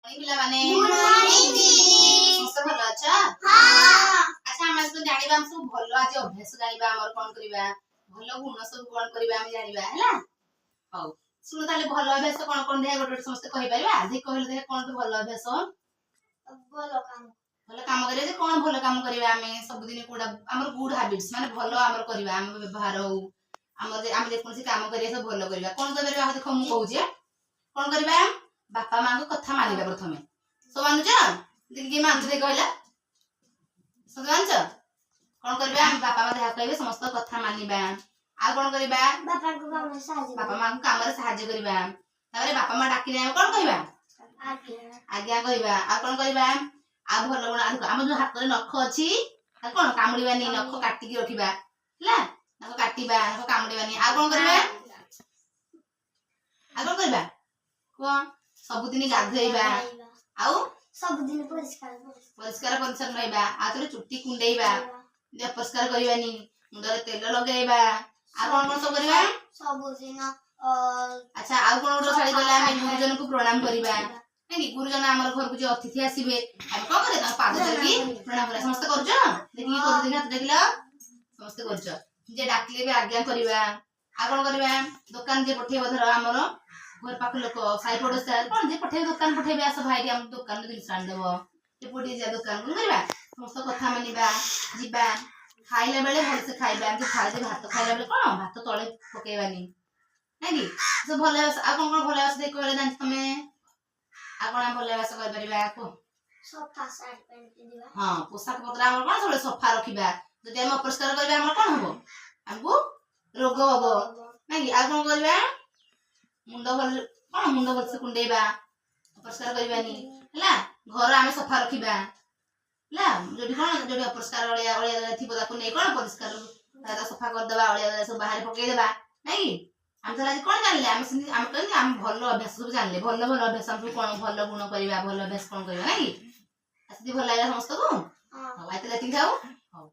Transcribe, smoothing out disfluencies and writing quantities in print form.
ପିଲାମାନେ ସମସ୍ତେ ଭଲ ଅଛ? ଆଚ୍ଛା ଆମେ ସବୁ ଜାଣିବା ଆମେ ସବୁ ଭଲ ଆଜି ଅଭ୍ୟାସ ଜାଣିବା ଆମର କଣ କରିବା ଭଲ ଗୁଣ ସବୁ କଣ କରିବା ଆମେ ଜାଣିବା ହେଲା। ହଉ ଶୁଣ ତାହେଲେ ଭଲ ଅଭ୍ୟାସ କଣ କଣ ଦେଖିଆ ଗୋଟେ ଗୋଟେ ସମସ୍ତେ କହିପାରିବା ଆଜି କହିଲେ ଦେଖିଆ କଣ ଭଲ ଅଭ୍ୟାସ? ଭଲ କାମ କରିବା ଯେ କଣ ଭଲ କାମ କରିବା ଆମେ ସବୁଦିନ କୋଉଟା ଆମର ଗୁଡ ହାବିଟ୍ସ ମାନେ ଭଲ ଆମର କରିବା ଆମ ବ୍ୟବହାର ହଉ ଆମର ଆମେ ଯେକୌଣସି କାମ କରିବା ସବୁ ଭଲ କରିବା କଣ କରିବା ଦେଖ ମୁଁ କହୁଛି କଣ କରିବା ବାପା ମାଙ୍କ କଥା ମାନିବା ପ୍ରଥମେ ସବୁ ମାନୁଛ କିଏ ମାନୁଛ ଦେଖ କହିଲା ସବୁ ମାନୁଛ କଣ କରିବା ଆମେ ବାପା ମା ଯାହା କହିବେ ସମସ୍ତ କଥା ମାନିବା ଆଉ କଣ କରିବା ବାପା ମାଙ୍କୁ କାମରେ ସାହାଯ୍ୟ କରିବା ତାପରେ ବାପା ମା ଡାକିଲେ ଆମେ କଣ କହିବା ଆଜ୍ଞା କହିବା ଆଉ କଣ କରିବା ଆଉ ଭଲ ଗୁଣ ଆମର ଯୋଉ ହାତରେ ନଖ ଅଛି ତାକୁ କଣ କାମୁଡିବାନି ନଖ କାଟିକି ରଖିବା ହେଲା ନଖ କାଟିବା ନଖ କାମୁଡିବାନି ଆଉ କଣ କରିବା କୁହ ସବୁଦିନ ଗାଧୋଇବା ଆଉ ସବୁଦିନ ପରିଷ୍କାର ପରିଚ୍ଛନ୍ନ ରହିବା ଆଉ ଥରେ ଚୁଟି କୁଣ୍ଡେଇବା ଅପରିଷ୍କାର କରିବାନି ମୁଣ୍ଡରେ ତେଲ ଲଗେଇବା ଆଉ କଣ କଣ ସବୁ କରିବା ସବୁଦିନ ଆଚ୍ଛା ଆଉ କଣ ଗୋଟେ ଛାଡିଗଲା ଆମେ ଗୁରୁଜନଙ୍କୁ ପ୍ରଣାମ କରିବା ନାଇଁ ଗୁରୁଜନ ଆମର ଘରକୁ ଯୋଉ ଅତିଥି ଆସିବେ ଆମେ କଣ କରିବା ତାଙ୍କ ପାଦ ଧରିକି ପ୍ରଣାମ କରିବା ସମସ୍ତେ କରୁଛ ଦେଖିକି କରୁଛ ହାତ ଦେଖିଲ ସମସ୍ତେ କରୁଛ ଯିଏ ଡାକିଲେ ବି ଆଜ୍ଞା କରିବା ଆଉ କଣ କରିବା ଦୋକାନ ଯିଏ ପଠେଇବ ଧର ଆମର ଘର ପାଖ ଲୋକ ସାଇ ପଡୋଶା କଣ ଯିଏ ପଠେଇବେ ଦୋକାନ ପଠେଇବେ ଆସ ଭାଇଟି ଆମ ଦୋକାନରୁ ଜିନିଷ ଆଣିଦେବ ପୁଅଟିଏ ଯିବା ଦୋକାନ କଣ କରିବା ସମସ୍ତ କଥା ମାନିବା ଯିବା ଖାଇଲା ବେଳେ ଭଲସେ ଖାଇବା ଏମିତି ଭାତ ଖାଇଲା ବେଳେ କଣ ଭାତ ତଳେ ପକେଇବାନି ନାଇଁ କି ସବୁ ଭଲ ଆଉ କଣ କଣ ଭଲ ଆସ ଦେଖ କହିଲେ ଜାଣିଛ ତମେ ଆଉ କଣ ଭଲ ଆବାସ କରିପାରିବା କୁହ ହଁ ପୋଷାକ ପତ୍ର ଆମର କଣ ସବୁବେଳେ ସଫା ରଖିବା ଯଦି ଆମେ ଅପରିଷ୍କାର କରିବା ଆମର କଣ ହବ ଆମକୁ ରୋଗ ହବ ନାଇଁ କି ଆଉ କଣ କରିବା ମୁଣ୍ଡ ଭଲସେ କୁଣ୍ଡେଇବା ଅପରିଷ୍କାର କରିବାନି ହେଲା ଘର ଆମେ ସଫା ରଖିବା ହେଲା ଯୋଉଠି ଅପରିଷ୍କାର ଅଳିଆ ଥିବ ତାକୁ ନେଇ କଣ ପରିଷ୍କାର ସଫା କରିଦବା ଅଳିଆ ସବୁ ବାହାରେ ପକେଇଦବା ନାଇଁ କି ଆମେ ତାହେଲେ ଆଜି କଣ ଜାଣିଲେ ଆମେ ସେମିତି ଆମେ କହିଲେ ଆମେ ଭଲ ଅଭ୍ୟାସ ସବୁ ଜାଣିଲେ ଭଲ ଭଲ ଅଭ୍ୟାସ ଆମେ କଣ ଭଲ ଗୁଣ କରିବା ଭଲ ଅଭ୍ୟାସ କଣ କରିବା ନାଇଁ କି ଆସିକି ଭଲ ଲାଗିଲା ସମସ୍ତଙ୍କୁ ହଉ ଏତିକି ଥାଉ ହଉ।